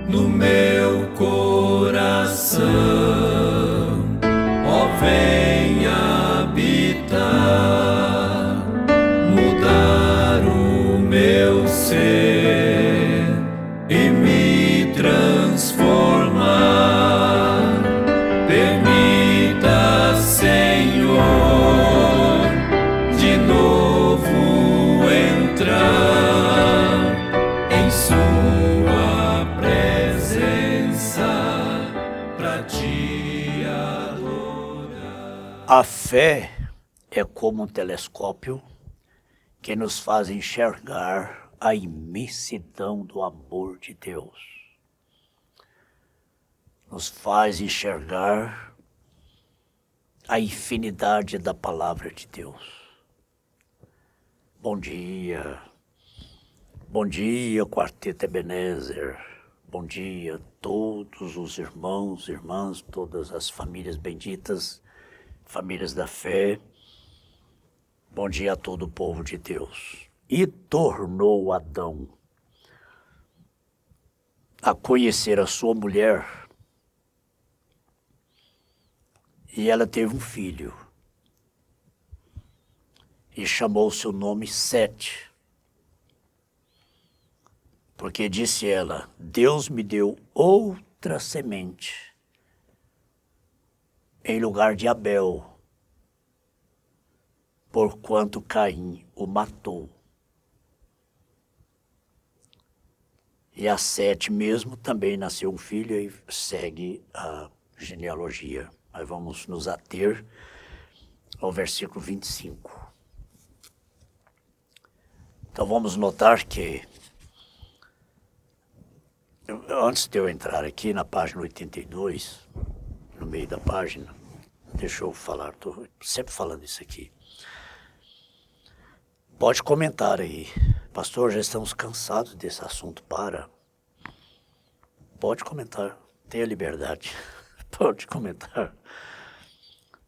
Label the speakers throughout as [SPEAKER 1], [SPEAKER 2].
[SPEAKER 1] no meu coração, ó, vem habitar, mudar o meu ser e me transformar. Permita, Senhor, de novo entrar em sua presença pra te adorar.
[SPEAKER 2] A fé é como um telescópio que nos faz enxergar a imensidão do amor de Deus. Nos faz enxergar a infinidade da palavra de Deus. Bom dia, Quarteto Ebenezer. Bom dia a todos os irmãos, irmãs, todas as famílias benditas, famílias da fé. Bom dia a todo o povo de Deus. E tornou Adão a conhecer a sua mulher, e ela teve um filho, e chamou seu nome Sete, porque disse ela: Deus me deu outra semente em lugar de Abel, porquanto Caim o matou. E a Sete mesmo também nasceu um filho e segue a genealogia. Nós vamos nos ater ao versículo 25. Então vamos notar que, antes de eu entrar aqui na página 82, no meio da página, deixa eu falar, estou sempre falando isso aqui. Pode comentar aí. Pastor, já estamos cansados desse assunto, Pode comentar, tenha liberdade. Pode comentar.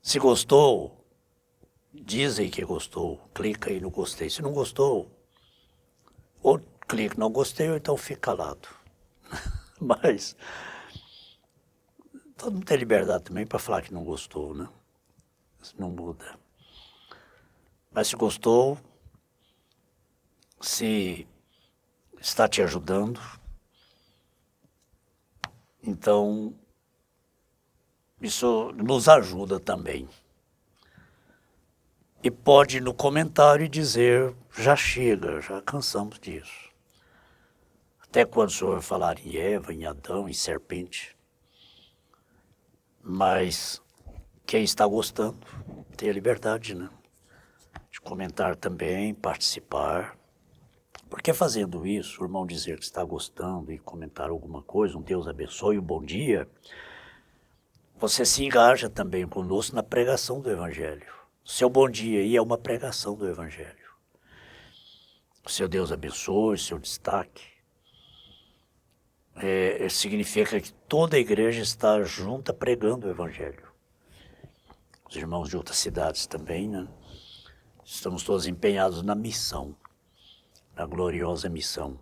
[SPEAKER 2] Se gostou, dizem que gostou, clica aí no gostei. Se não gostou, ou clica não gostei, ou então fica calado. Mas todo mundo tem liberdade também para falar que não gostou, né? Isso não muda. Mas se gostou, se está te ajudando, então isso nos ajuda também. E pode no comentário dizer: já chega, já cansamos disso. Até quando o senhor vai falar em Eva, em Adão, em serpente. Mas quem está gostando tem a liberdade, né? De comentar também, participar. Porque fazendo isso, o irmão dizer que está gostando e comentar alguma coisa, um Deus abençoe, um bom dia, você se engaja também conosco na pregação do Evangelho. Seu bom dia aí é uma pregação do Evangelho. Seu Deus abençoe, seu destaque. Significa que toda a igreja está junta pregando o Evangelho. Os irmãos de outras cidades também, né? Estamos todos empenhados na missão, na gloriosa missão.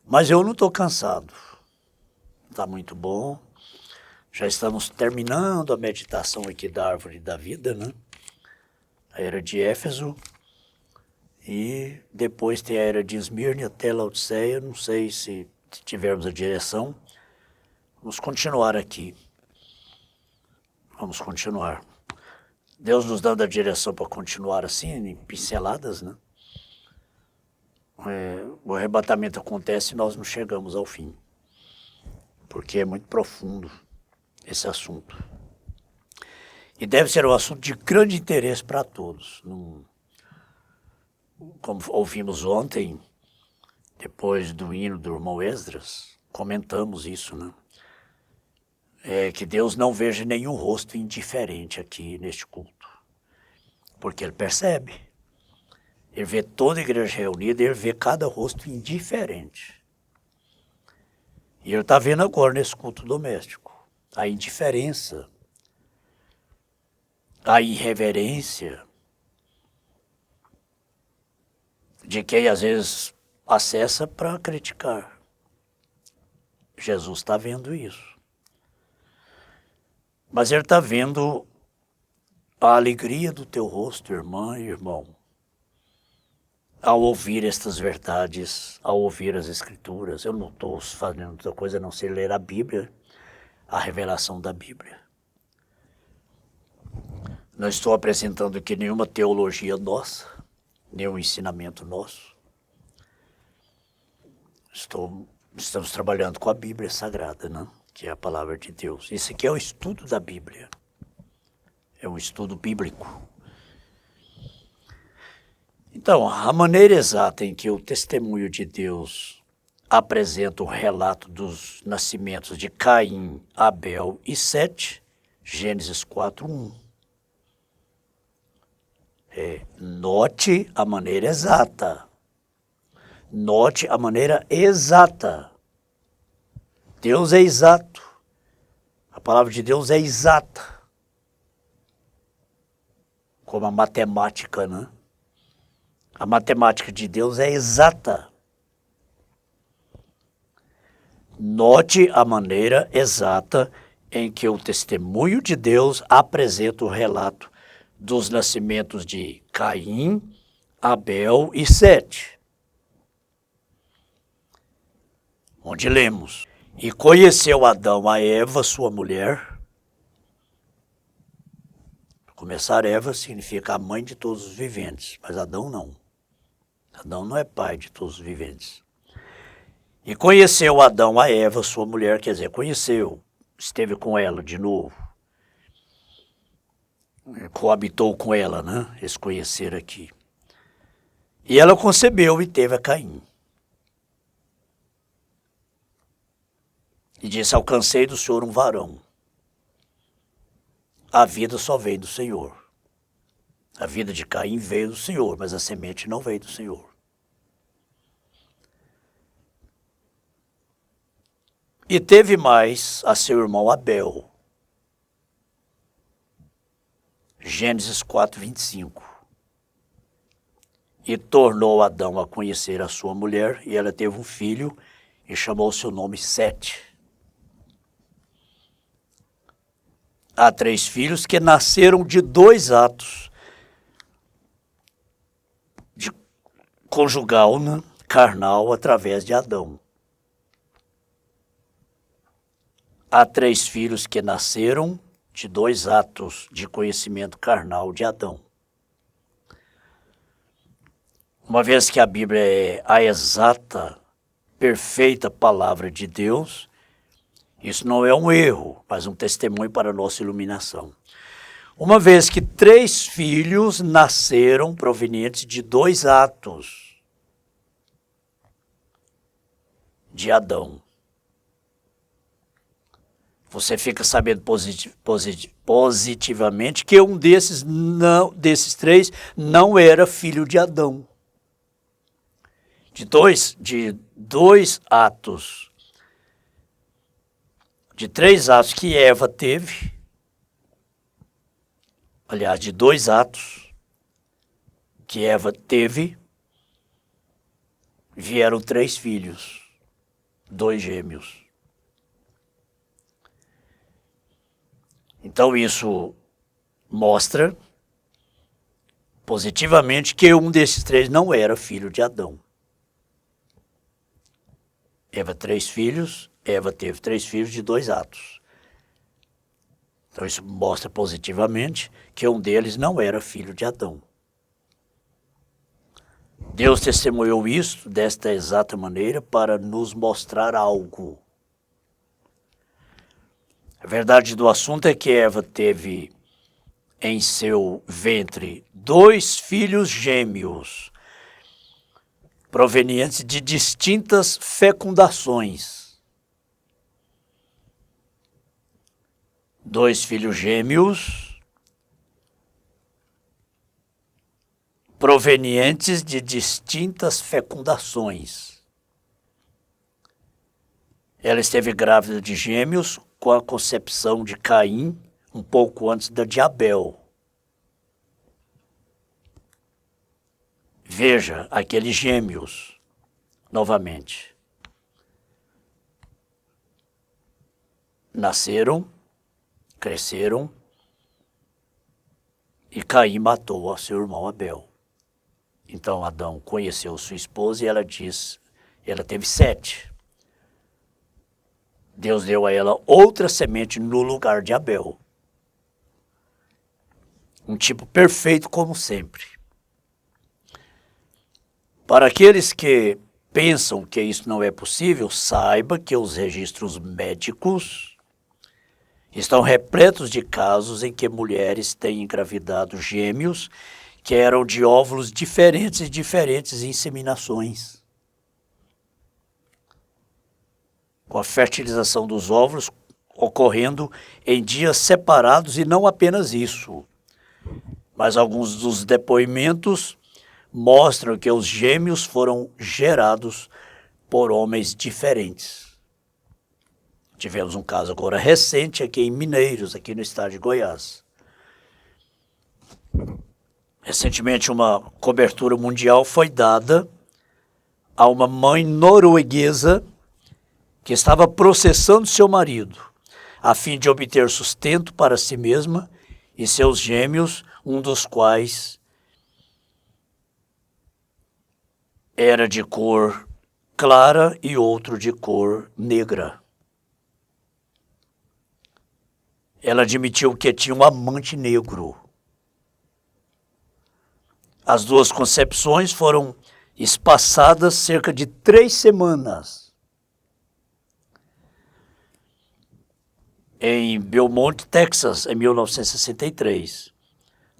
[SPEAKER 2] Mas eu não estou cansado. Está muito bom. Já estamos terminando a meditação aqui da árvore da vida, né? A era de Éfeso. E depois tem a era de Esmirna até Laodiceia. Não sei se tivermos a direção. Vamos continuar aqui. Vamos continuar. Deus nos dando a direção para continuar assim, em pinceladas, né? O arrebatamento acontece e nós não chegamos ao fim. Porque é muito profundo esse assunto. E deve ser um assunto de grande interesse para todos. Como ouvimos ontem, depois do hino do irmão Esdras, comentamos isso, né? Que Deus não veja nenhum rosto indiferente aqui neste culto. Porque Ele percebe. Ele vê toda a igreja reunida, Ele vê cada rosto indiferente. E Ele está vendo agora nesse culto doméstico a indiferença, a irreverência de quem às vezes acessa para criticar. Jesus está vendo isso. Mas Ele está vendo a alegria do teu rosto, irmã e irmão, ao ouvir estas verdades, ao ouvir as Escrituras. Eu não estou fazendo outra coisa a não ser ler a Bíblia, a revelação da Bíblia. Não estou apresentando aqui nenhuma teologia nossa, nenhum ensinamento nosso. Estamos trabalhando com a Bíblia Sagrada, né? Que é a palavra de Deus. Isso aqui é o estudo da Bíblia. É um estudo bíblico. Então, a maneira exata em que o testemunho de Deus apresenta o relato dos nascimentos de Caim, Abel e Sete, Gênesis 4:1. Note a maneira exata. Note a maneira exata. Deus é exato. A palavra de Deus é exata. Como a matemática, né? A matemática de Deus é exata. Note a maneira exata em que o testemunho de Deus apresenta o relato dos nascimentos de Caim, Abel e Sete. Onde lemos: e conheceu Adão a Eva, sua mulher. Para começar, Eva significa a mãe de todos os viventes, mas Adão não. Adão não é pai de todos os viventes. E conheceu Adão a Eva, sua mulher, quer dizer, conheceu, esteve com ela de novo. Coabitou com ela, né? Esse conhecer aqui. E ela concebeu e teve a Caim. E disse: alcancei do Senhor um varão. A vida só veio do Senhor. A vida de Caim veio do Senhor, mas a semente não veio do Senhor. E teve mais a seu irmão Abel. Gênesis 4:25. E tornou Adão a conhecer a sua mulher, e ela teve um filho, e chamou seu nome Sete. Há 3 filhos que nasceram de 2 atos de conjugal, né? Carnal, através de Adão. Há 3 filhos que nasceram de 2 atos de conhecimento carnal de Adão. Uma vez que a Bíblia é a exata, perfeita palavra de Deus, isso não é um erro, mas um testemunho para a nossa iluminação. Uma vez que 3 filhos nasceram provenientes de 2 atos de Adão. Você fica sabendo positivamente que um desses 3 não era filho de Adão. De dois atos, de 3 atos que Eva teve, aliás, de 2 atos que Eva teve, vieram 3 filhos, 2 gêmeos. Então isso mostra positivamente que um desses 3 não era filho de Adão. Eva 3 filhos, Eva teve 3 filhos de 2 atos. Então isso mostra positivamente que um deles não era filho de Adão. Deus testemunhou isso desta exata maneira para nos mostrar algo. A verdade do assunto é que Eva teve em seu ventre 2 filhos gêmeos, provenientes de distintas fecundações. 2 filhos gêmeos, provenientes de distintas fecundações. Ela esteve grávida de gêmeos com a concepção de Caim, um pouco antes da de Abel. Veja, aqueles gêmeos, novamente. nasceram, cresceram, e Caim matou a seu irmão Abel. Então Adão conheceu sua esposa e ela teve 7. Deus deu a ela outra semente no lugar de Abel. Um tipo perfeito como sempre. Para aqueles que pensam que isso não é possível, saiba que os registros médicos estão repletos de casos em que mulheres têm engravidado gêmeos que eram de óvulos diferentes e diferentes inseminações. Com a fertilização dos óvulos ocorrendo em dias separados, e não apenas isso, mas alguns dos depoimentos mostram que os gêmeos foram gerados por homens diferentes. Tivemos um caso agora recente aqui em Mineiros, aqui no estado de Goiás. Recentemente uma cobertura mundial foi dada a uma mãe norueguesa que estava processando seu marido, a fim de obter sustento para si mesma e seus gêmeos, um dos quais era de cor clara e outro de cor negra. Ela admitiu que tinha um amante negro. As 2 concepções foram espaçadas cerca de 3 semanas. Em Belmont, Texas, em 1963.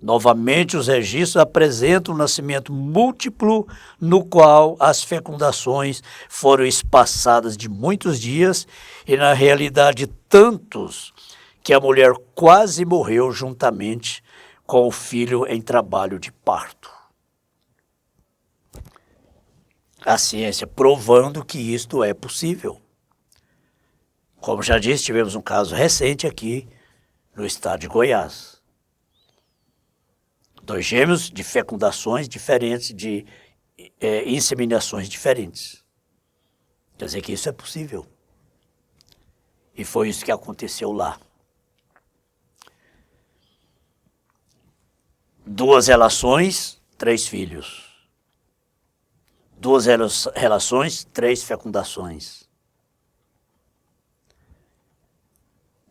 [SPEAKER 2] Novamente, os registros apresentam um nascimento múltiplo no qual as fecundações foram espaçadas de muitos dias e, na realidade, tantos que a mulher quase morreu juntamente com o filho em trabalho de parto. A ciência provando que isto é possível. Como já disse, tivemos um caso recente aqui no estado de Goiás. 2 gêmeos de fecundações diferentes, de inseminações diferentes. Quer dizer que isso é possível. E foi isso que aconteceu lá. 2 relações, 3 filhos. 2 relações, 3 fecundações.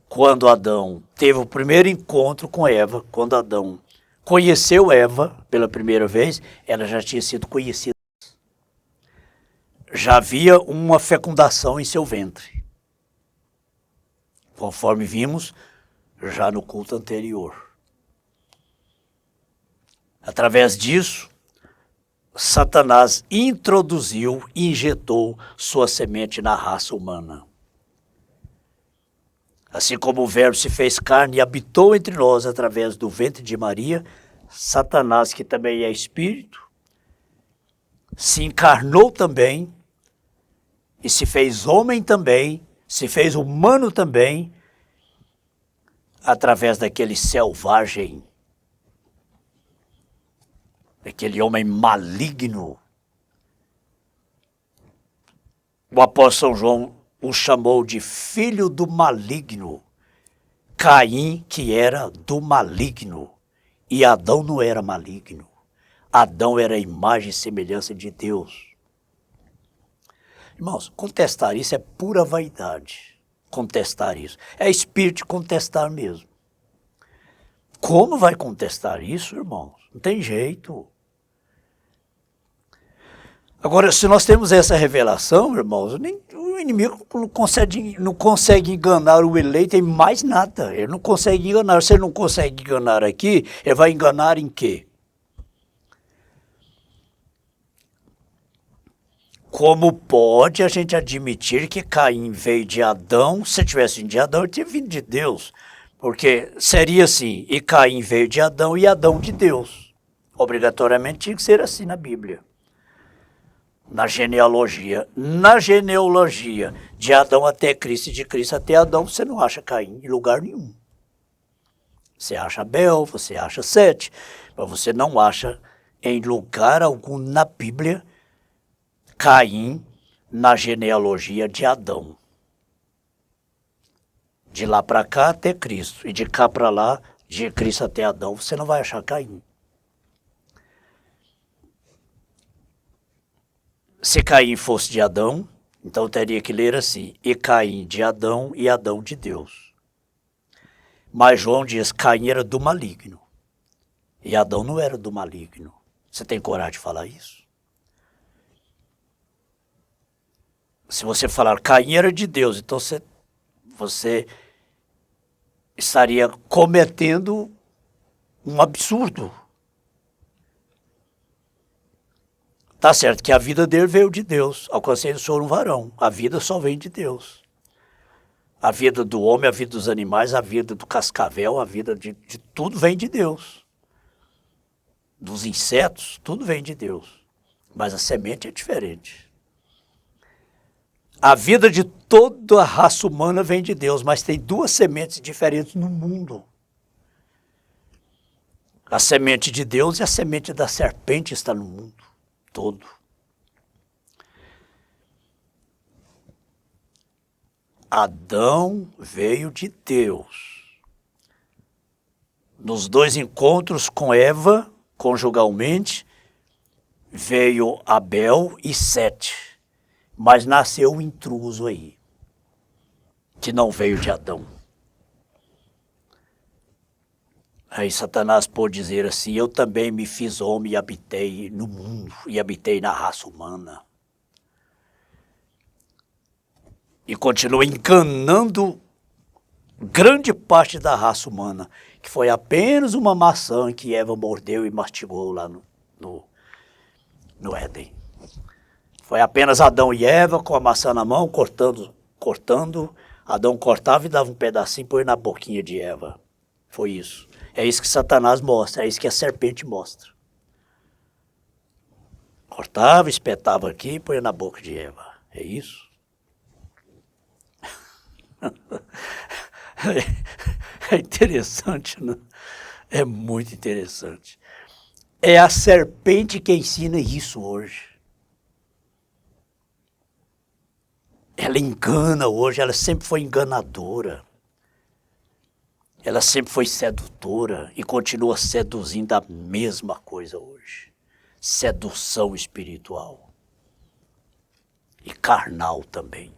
[SPEAKER 2] Quando Adão teve o primeiro encontro com Eva, quando Adão conheceu Eva pela primeira vez, ela já tinha sido conhecida. Já havia uma fecundação em seu ventre, conforme vimos já no culto anterior. Através disso, Satanás introduziu e injetou sua semente na raça humana. Assim como o Verbo se fez carne e habitou entre nós através do ventre de Maria, Satanás, que também é espírito, se encarnou também e se fez homem também, se fez humano também, através daquele selvagem, daquele homem maligno. O apóstolo São João o chamou de filho do maligno. Caim, que era do maligno, e Adão não era maligno. Adão era a imagem e semelhança de Deus. Irmãos, contestar isso é pura vaidade. Contestar isso. É espírito de contestar mesmo. Como vai contestar isso, irmãos? Não tem jeito. Agora, se nós temos essa revelação, irmãos, o inimigo não consegue enganar o eleito em mais nada. Ele não consegue enganar. Se ele não consegue enganar aqui, ele vai enganar em quê? Como pode a gente admitir que Caim veio de Adão? Se tivesse vindo de Adão, ele teria vindo de Deus. Porque seria assim, e Caim veio de Adão e Adão de Deus. Obrigatoriamente tinha que ser assim na Bíblia. Na genealogia de Adão até Cristo e de Cristo até Adão, você não acha Caim em lugar nenhum. Você acha Abel, você acha Sete, mas você não acha em lugar algum na Bíblia Caim na genealogia de Adão. De lá para cá até Cristo. E de cá para lá, de Cristo até Adão, você não vai achar Caim. Se Caim fosse de Adão, então teria que ler assim: e Caim de Adão e Adão de Deus. Mas João diz: Caim era do maligno. E Adão não era do maligno. Você tem coragem de falar isso? Se você falar Caim era de Deus, então você estaria cometendo um absurdo. Tá certo que a vida dele veio de Deus. Alcancei o Senhor um varão. A vida só vem de Deus. A vida do homem, a vida dos animais, a vida do cascavel, a vida de tudo vem de Deus. Dos insetos, tudo vem de Deus. Mas a semente é diferente. A vida de toda a raça humana vem de Deus, mas tem duas sementes diferentes no mundo. A semente de Deus e a semente da serpente está no mundo todo. Adão veio de Deus. Nos dois encontros com Eva, conjugalmente, veio Abel e Sete. Mas nasceu um intruso aí, que não veio de Adão. Aí Satanás pôde dizer assim: eu também me fiz homem e habitei no mundo, e habitei na raça humana. E continua enganando grande parte da raça humana, que foi apenas uma maçã que Eva mordeu e mastigou lá no Éden. Foi apenas Adão e Eva com a maçã na mão, cortando. Adão cortava e dava um pedacinho e põe na boquinha de Eva. Foi isso. É isso que Satanás mostra, é isso que a serpente mostra. Cortava, espetava aqui e põe na boca de Eva. É isso. É interessante, né? É muito interessante. É a serpente que ensina isso hoje. Ela engana hoje, ela sempre foi enganadora. Ela sempre foi sedutora e continua seduzindo a mesma coisa hoje. Sedução espiritual. E carnal também.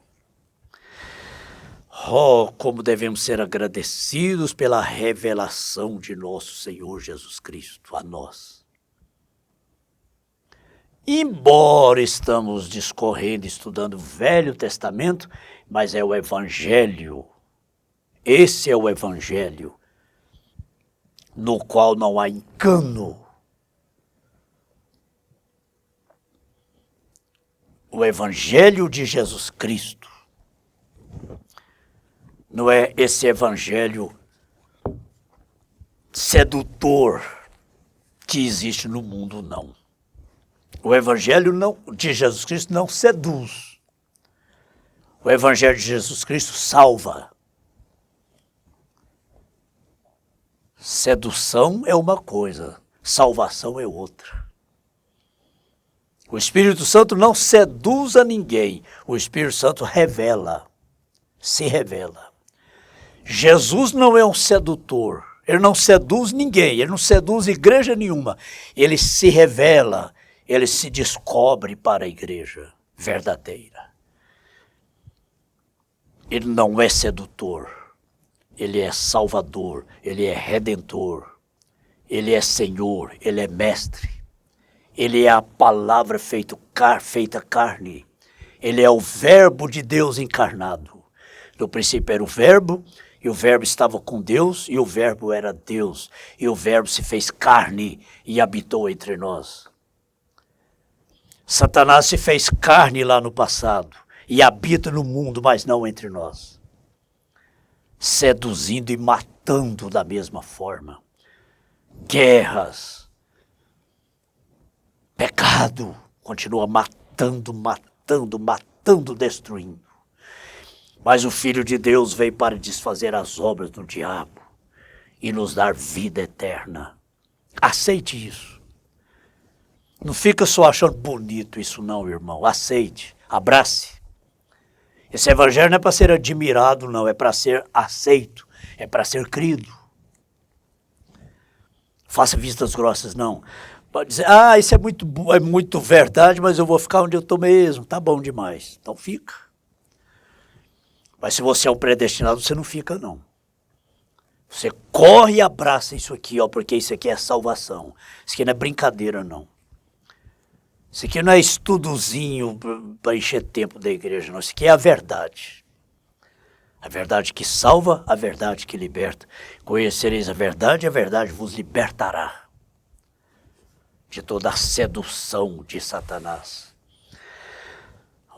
[SPEAKER 2] Oh, como devemos ser agradecidos pela revelação de nosso Senhor Jesus Cristo a nós. Embora estamos discorrendo, estudando o Velho Testamento, mas é o Evangelho. Esse é o Evangelho, no qual não há engano. O Evangelho de Jesus Cristo. Não é esse Evangelho sedutor que existe no mundo, não. O Evangelho de Jesus Cristo não seduz. O Evangelho de Jesus Cristo salva. Sedução é uma coisa, salvação é outra. O Espírito Santo não seduz a ninguém, o Espírito Santo revela, se revela. Jesus não é um sedutor, ele não seduz ninguém, ele não seduz igreja nenhuma, ele se revela. Ele se descobre para a igreja verdadeira. Ele não é sedutor, ele é salvador, ele é redentor, ele é Senhor, ele é mestre. Ele é a palavra feita carne, ele é o verbo de Deus encarnado. No princípio era o verbo, e o verbo estava com Deus, e o verbo era Deus, e o verbo se fez carne e habitou entre nós. Satanás se fez carne lá no passado e habita no mundo, mas não entre nós. Seduzindo e matando da mesma forma. Guerras. Pecado. Continua matando, destruindo. Mas o Filho de Deus veio para desfazer as obras do diabo e nos dar vida eterna. Aceite isso. Não fica só achando bonito isso não, irmão. Aceite, abrace. Esse evangelho não é para ser admirado, não, é para ser aceito, é para ser crido. Faça vistas grossas, não. Pode dizer, isso é muito verdade, mas eu vou ficar onde eu estou mesmo, tá bom demais. Então fica. Mas se você é um predestinado, você não fica, não. Você corre e abraça isso aqui, ó, porque isso aqui é salvação. Isso aqui não é brincadeira, não. Isso aqui não é estudozinho para encher tempo da igreja, não. Isso aqui é a verdade. A verdade que salva, a verdade que liberta. Conhecereis a verdade vos libertará de toda a sedução de Satanás.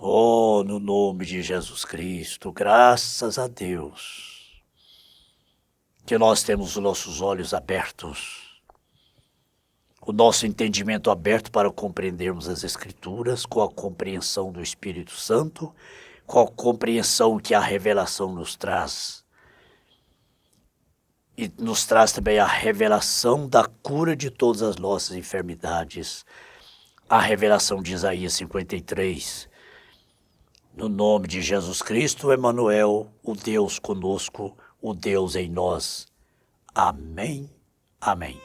[SPEAKER 2] Oh, no nome de Jesus Cristo, graças a Deus, que nós temos os nossos olhos abertos, o nosso entendimento aberto para compreendermos as Escrituras com a compreensão do Espírito Santo, com a compreensão que a revelação nos traz. E nos traz também a revelação da cura de todas as nossas enfermidades. A revelação de Isaías 53. No nome de Jesus Cristo, Emanuel, o Deus conosco, o Deus em nós. Amém. Amém.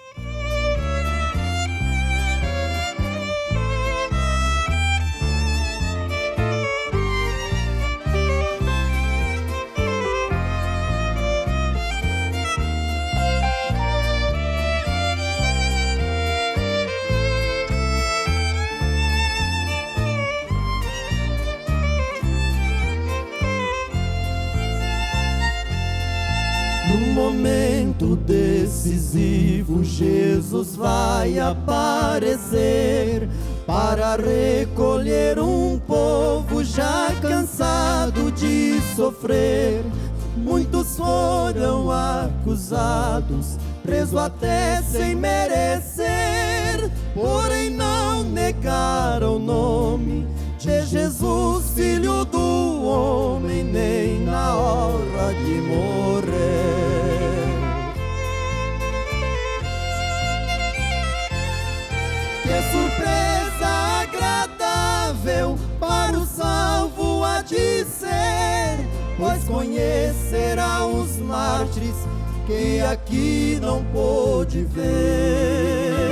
[SPEAKER 3] No momento decisivo, Jesus vai aparecer para recolher um povo já cansado de sofrer. Muitos foram acusados, presos até sem merecer, porém não negaram o nome de Jesus, Filho do homem, nem na hora de morrer. Que surpresa agradável para o salvo há de ser, pois conhecerá os mártires que aqui não pôde ver.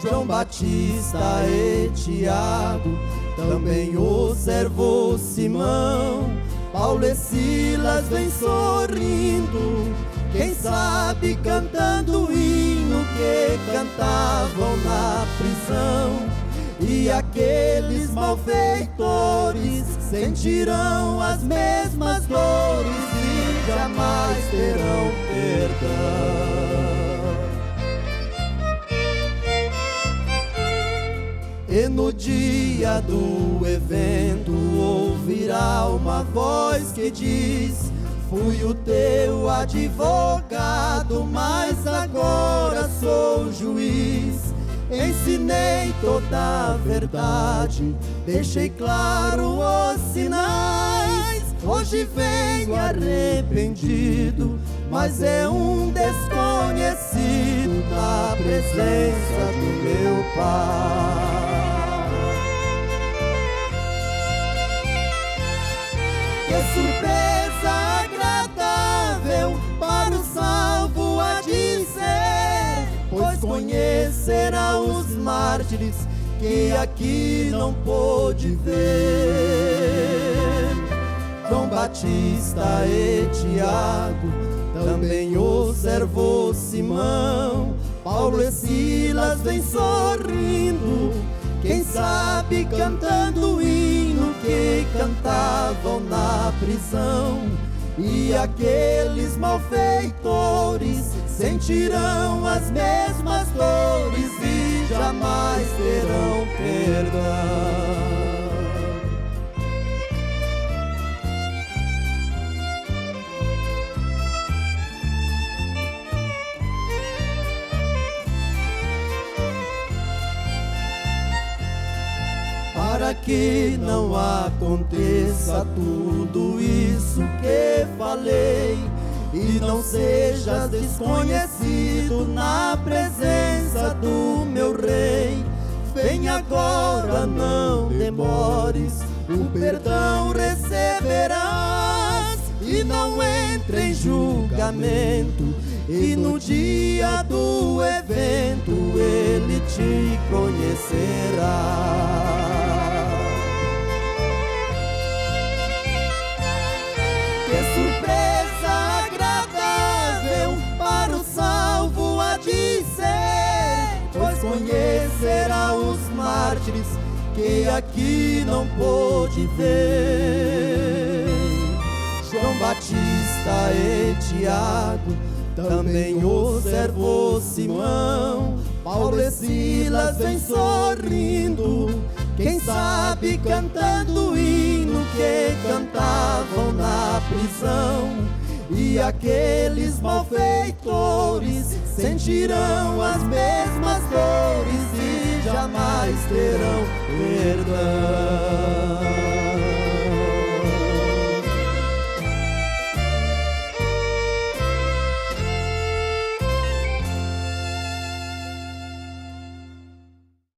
[SPEAKER 3] João Batista e Tiago, também o servo Simão, Paulo e Silas vem sorrindo, quem sabe cantando o hino que cantavam na prisão. E aqueles malfeitores sentirão as mesmas dores e jamais terão perdão. E no dia do evento ouvirá uma voz que diz: fui o teu advogado, mas agora sou juiz. Ensinei toda a verdade, deixei claro os sinais. Hoje venho arrependido, mas é um desconhecido na presença do meu Pai. Que surpresa agradável para o salvo há de ser, pois conhecerá os mártires que aqui não pôde ver. João Batista e Tiago, também o servo Simão, Paulo e Silas vem sorrindo, quem sabe cantando o hino que cantavam na prisão. E aqueles malfeitores sentirão as mesmas dores e jamais terão perdão. Para que não aconteça tudo isso que falei, e não sejas desconhecido na presença do meu Rei. Vem agora, não demores, o perdão recebe. verás e não entra em julgamento, e no dia do evento ele te conhecerá. Que surpresa agradável para o salvo há de ser, pois conhecerá os mártires que aqui não pôde ver. João Batista e Tiago, também o servo Simão, Paulo e Silas vem sorrindo, quem sabe cantando o hino que cantavam na prisão. E aqueles malfeitores sentirão as mesmas dores e jamais terão perdão.